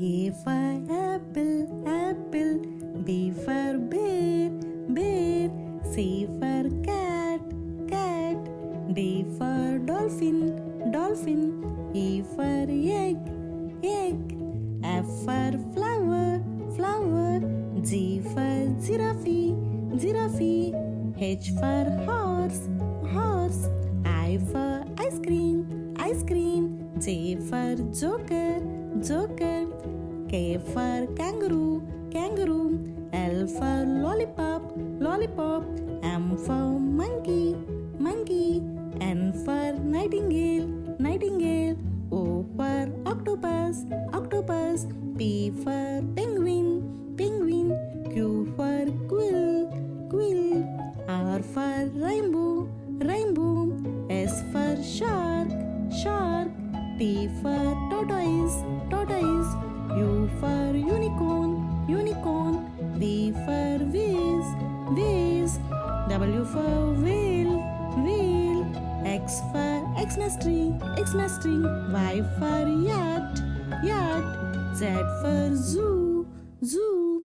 A for apple, apple. B for bear, bear. C for cat, cat. D for dolphin, dolphin. E for egg, egg. F for flower, flower. G for giraffe, giraffe. H for horse, horse. I for ice cream, ice cream. J for joker, joker. K for kangaroo, kangaroo. L for lollipop, lollipop. M for monkey, monkey. N for nightingale, nightingale. O for octopus, octopus. P for penguin, penguin. Q for quill, quill. R for rainbow, rainbow. S for shark, shark. T for tortoise, tortoise. U for unicorn, unicorn. V for vase, vase. W for whale, whale. X for Xmas tree, Xmas tree. Y for yacht, yacht. Z for zoo, zoo.